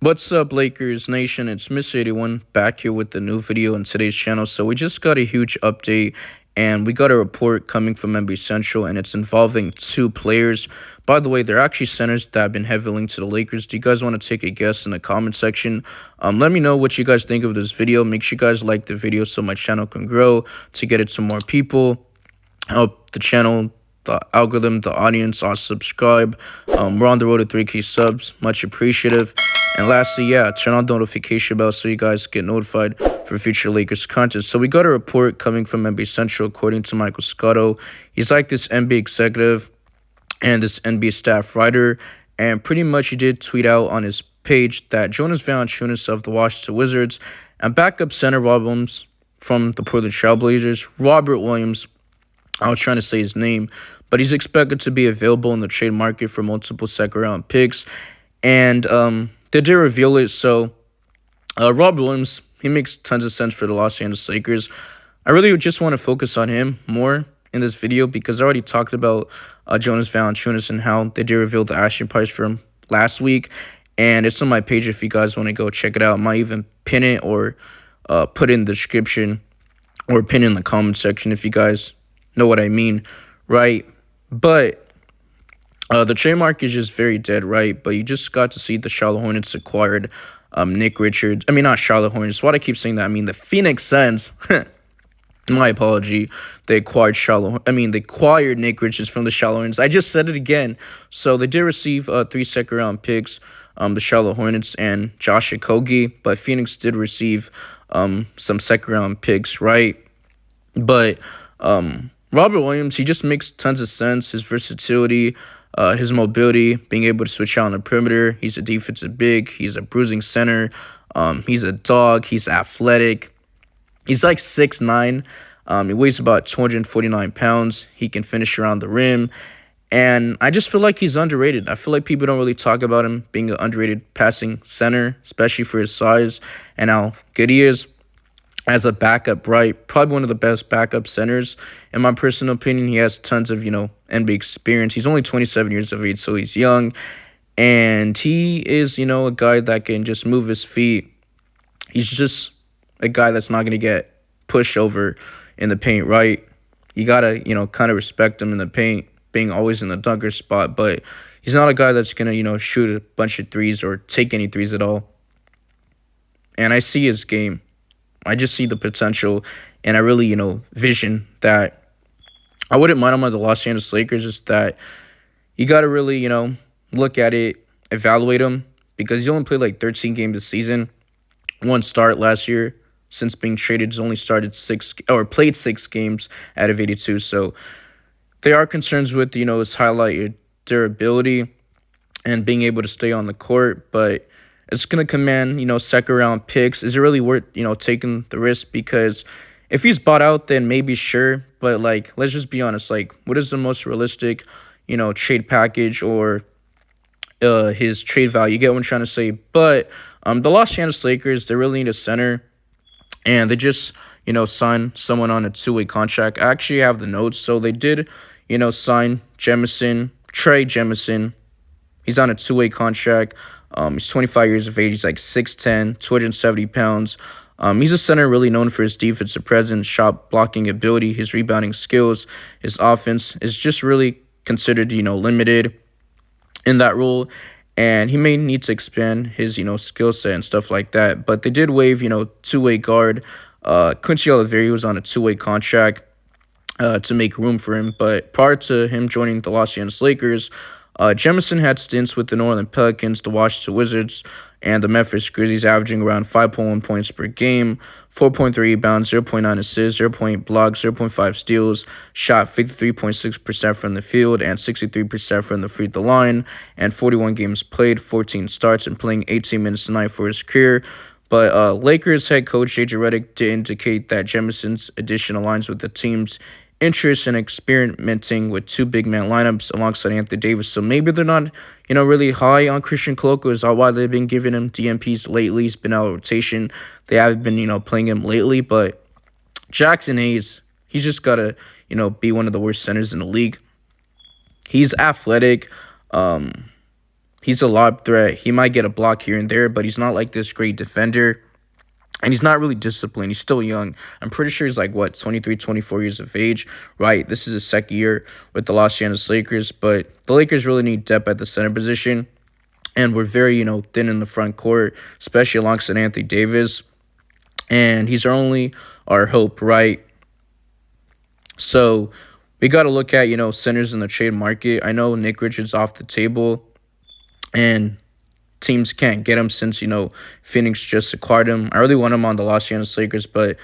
What's up, Lakers Nation? It's Miss81 back here with the new video on today's channel. So we just got a huge update and we got a report coming from NBA Central, and it's involving two players. By the way, they're actually centers that have been heavily linked to the Lakers. Do you guys want to take a guess in the comment section? Let me know what you guys think of this video. Make sure you guys like the video so my channel can grow to get it to more people. Help the channel, the algorithm, the audience, subscribe. We're on the road to 3K subs. Much appreciative. And lastly, turn on the notification bell so you guys get notified for future Lakers content. So we got a report coming from NBA Central, according to Michael Scotto. He's like this NBA executive and this NBA staff writer, and pretty much he did tweet out on his page that Jonas Valanciunas of the Washington Wizards and backup center Rob Williams from the Portland Trail Blazers, Robert Williams, I was trying to say his name, but he's expected to be available in the trade market for multiple second-round picks. And they did reveal it. So Rob Williams, he makes tons of sense for the Los Angeles Lakers. I really just want to focus on him more in this video because I already talked about Jonas Valanciunas and how they did reveal the asking price for him last week. And it's on my page if you guys want to go check it out. I might even pin it or put it in the description or pin it in the comment section if you guys know what I mean, right? But the trade market is just very dead, right? But you just got to see the Charlotte Hornets acquired Nick Richards. I mean, not Charlotte Hornets. Why do I keep saying that? I mean, the Phoenix Suns. My apology. They acquired they acquired Nick Richards from the Charlotte Hornets. I just said it again. So they did receive 3 second-round picks, the Charlotte Hornets and Josh Okogie. But Phoenix did receive some second-round picks, right? But Robert Williams, he just makes tons of sense. His versatility, his mobility, being able to switch out on the perimeter. He's a defensive big. He's a bruising center. He's a dog. He's athletic. He's like 6'9". He weighs about 249 pounds. He can finish around the rim. And I just feel like he's underrated. I feel like people don't really talk about him being an underrated passing center, especially for his size and how good he is as a backup, right? Probably one of the best backup centers. In my personal opinion, he has tons of, NBA experience. He's only 27 years of age, so he's young. And he is, a guy that can just move his feet. He's just a guy that's not going to get pushed over in the paint, right? You got to, kind of respect him in the paint, being always in the dunker spot. But he's not a guy that's going to, shoot a bunch of threes or take any threes at all. And I see his game. I just see the potential, and I really, vision that I wouldn't mind him on the Los Angeles Lakers. Just that you got to really, look at it, evaluate him, because he's only played like 13 games this season. One start last year. Since being traded, he's only played 6 games out of 82. So there are concerns with, his highlight durability and being able to stay on the court, but it's going to command, second-round picks. Is it really worth, taking the risk? Because if he's bought out, then maybe sure. But, let's just be honest. What is the most realistic, trade package or his trade value? You get what I'm trying to say? But the Los Angeles Lakers, they really need a center. And they just, signed someone on a 2-way contract. I actually have the notes. So they did, sign Trey Jemison. He's on a 2-way contract. He's 25 years of age. He's like 6'10", 270 pounds. He's a center really known for his defensive presence, shot blocking ability, his rebounding skills. His offense is just really considered, limited in that role. And he may need to expand his, skill set and stuff like that. But they did waive, 2-way guard. Quincy Oliveira was on a 2-way contract to make room for him. But prior to him joining the Los Angeles Lakers, Jemison had stints with the New Orleans Pelicans, the Washington Wizards, and the Memphis Grizzlies, averaging around 5.1 points per game, 4.3 rebounds, 0.9 assists, 0.8 blocks, 0.5 steals, shot 53.6% from the field and 63% from the free throw line, and 41 games played, 14 starts, and playing 18 minutes a night for his career. But Lakers head coach J.J. Redick did indicate that Jemison's addition aligns with the team's interest in experimenting with 2 big man lineups alongside Anthony Davis. So maybe they're not, really high on Christian Koloko. Is why they've been giving him DMPs lately. He's been out of rotation. They haven't been, playing him lately. But Jackson Hayes, he's just got to, be one of the worst centers in the league. He's athletic. He's a lob threat. He might get a block here and there, but he's not like this great defender. And he's not really disciplined. He's still young. I'm pretty sure he's like, what, 23, 24 years of age, right? This is his second year with the Los Angeles Lakers. But the Lakers really need depth at the center position. And we're very, thin in the front court, especially alongside Anthony Davis. And he's our hope, right? So we got to look at, centers in the trade market. I know Nick Richards off the table. And teams can't get him since, Phoenix just acquired him. I really want him on the Los Angeles Lakers, but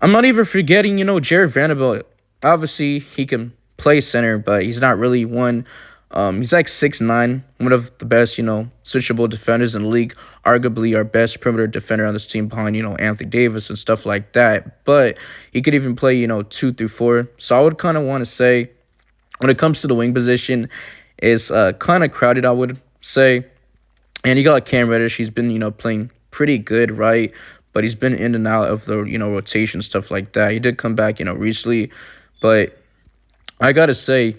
I'm not even forgetting, Jared Vanderbilt. Obviously, he can play center, but he's not really one. He's like 6'9", one of the best, switchable defenders in the league. Arguably our best perimeter defender on this team behind, Anthony Davis and stuff like that. But he could even play, 2 through 4. So I would kind of want to say when it comes to the wing position, it's kind of crowded, I would say. And you got Cam Reddish. He's been, playing pretty good, right? But he's been in and out of the, rotation, stuff like that. He did come back, recently. But I got to say,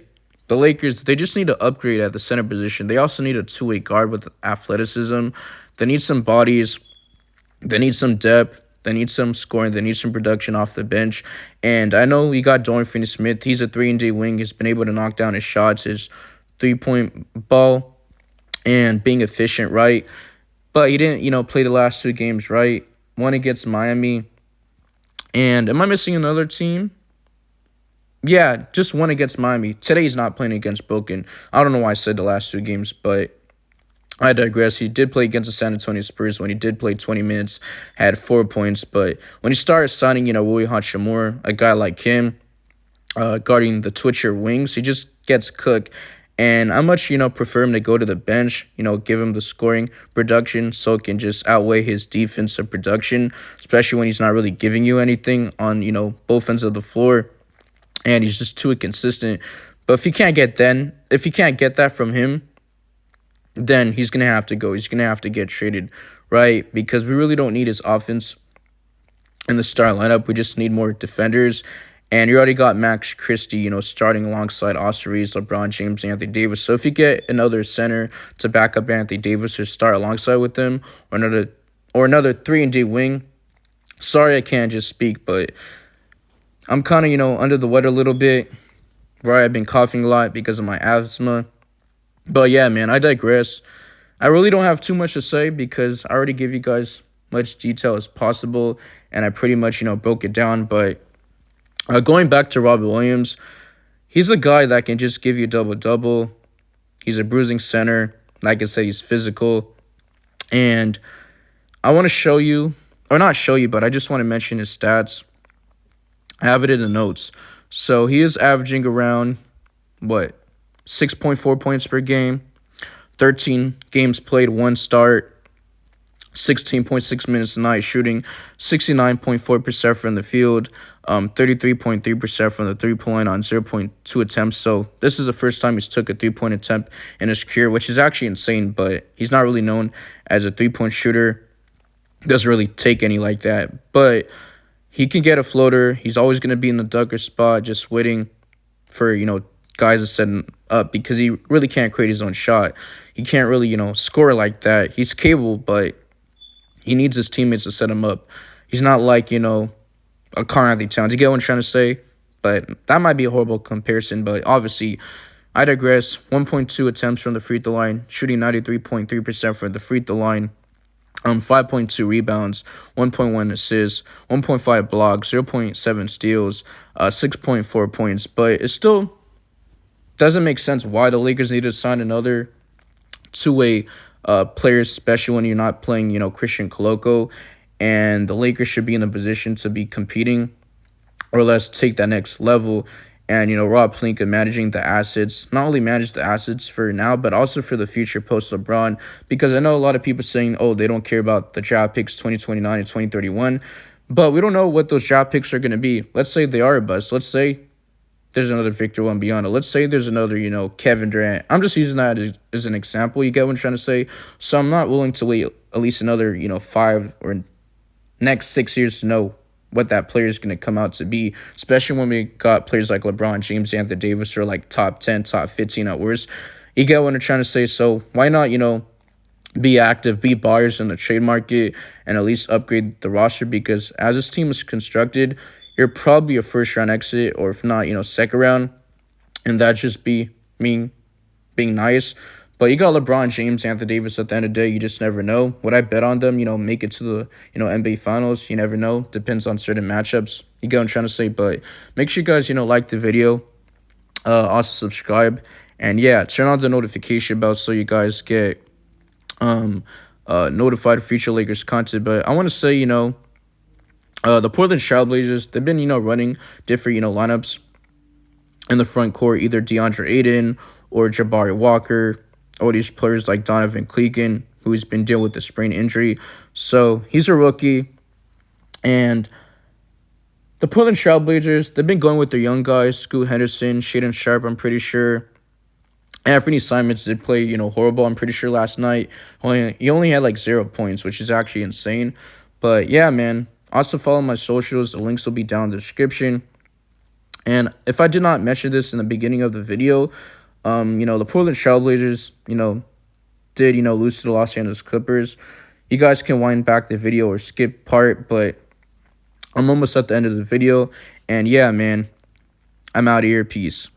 the Lakers, they just need to upgrade at the center position. They also need a two-way guard with athleticism. They need some bodies. They need some depth. They need some scoring. They need some production off the bench. And I know we got Dorian Finney-Smith. He's a 3-and-D wing. He's been able to knock down his shots, his three-point ball, and being efficient, right? But he didn't, play the last 2 games, right? One against Miami. And am I missing another team? Yeah, just one against Miami. Today he's not playing against Brooklyn. I don't know why I said the last 2 games, but I digress. He did play against the San Antonio Spurs when he did play 20 minutes, had 4 points. But when he started signing, Rui Hachimura, a guy like him, guarding the Twitcher wings, he just gets cooked. And I much, prefer him to go to the bench, give him the scoring production so it can just outweigh his defensive production, especially when he's not really giving you anything on, both ends of the floor. And he's just too inconsistent. But if he can't get that from him, then he's going to have to go. He's going to have to get traded, right? Because we really don't need his offense in the star lineup. We just need more defenders. And you already got Max Christie, starting alongside Austin Reeves, LeBron James, and Anthony Davis. So if you get another center to back up Anthony Davis or start alongside with them, or another 3-and-D wing, sorry I can't just speak, but I'm kind of, under the weather a little bit, right? I've been coughing a lot because of my asthma. But yeah, man, I digress. I really don't have too much to say because I already give you guys much detail as possible, and I pretty much, broke it down. But going back to Robert Williams, he's a guy that can just give you a double-double. He's a bruising center. Like I said, he's physical. And I want to show you, or not show you, but I just want to mention his stats. I have it in the notes. So he is averaging around, 6.4 points per game, 13 games played, 1 start, 16.6 minutes a night, shooting 69.4% from the field, 33.3% from the three-point on 0.2 attempts. So this is the first time he's took a three-point attempt in his career, which is actually insane, but he's not really known as a three-point shooter. Doesn't really take any like that, but he can get a floater. He's always going to be in the dunker spot, just waiting for, guys to set him up because he really can't create his own shot. He can't really, score like that. He's capable, but he needs his teammates to set him up. He's not like, a Karl-Anthony Towns. You get what I'm trying to say? But that might be a horrible comparison, but obviously, I digress. 1.2 attempts from the free throw line, shooting 93.3% from the free throw line. 5.2 rebounds, 1.1 assists, 1.5 blocks, 0.7 steals, 6.4 points. But it still doesn't make sense why the Lakers need to sign another two-way player, especially when you're not playing, Christian Koloko. And the Lakers should be in a position to be competing or let's take that next level. And, Rob Pelinka managing the assets, not only manage the assets for now, but also for the future post-LeBron. Because I know a lot of people saying, oh, they don't care about the draft picks 2029 and 2031. But we don't know what those draft picks are going to be. Let's say they are a bust. Let's say there's another Victor Wembanyama. Let's say there's another, Kevin Durant. I'm just using that as an example. You get what I'm trying to say? So I'm not willing to wait at least another, 5 or next 6 years to know what that player is going to come out to be, especially when we got players like LeBron James, Anthony Davis, or like top 10, top 15 at worst. You get what I'm trying to say? So why not, be active, be buyers in the trade market, and at least upgrade the roster? Because as this team is constructed, you're probably a first round exit, or if not, second round, and that just be mean being nice. But you got LeBron James, Anthony Davis. At the end of the day, you just never know. Would I bet on them? Make it to the NBA Finals. You never know. Depends on certain matchups. You get what I'm trying to say. But make sure you guys like the video. Also subscribe, and yeah, turn on the notification bell so you guys get notified of future Lakers content. But I want to say the Portland Trailblazers, they've been running different lineups in the front court, either DeAndre Ayton or Jabari Walker, or these players like Donovan Clegan, who's been dealing with a sprain injury. So he's a rookie. And the Portland Trailblazers, they've been going with their young guys, Scoot Henderson, Shaedon Sharpe, I'm pretty sure. Anthony Simons did play, horrible, I'm pretty sure, last night. He only had like 0 points, which is actually insane. But yeah, man. Also follow my socials. The links will be down in the description. And if I did not mention this in the beginning of the video, the Portland Trailblazers, did, lose to the Los Angeles Clippers. You guys can wind back the video or skip part, but I'm almost at the end of the video. And yeah, man, I'm out of here. Peace.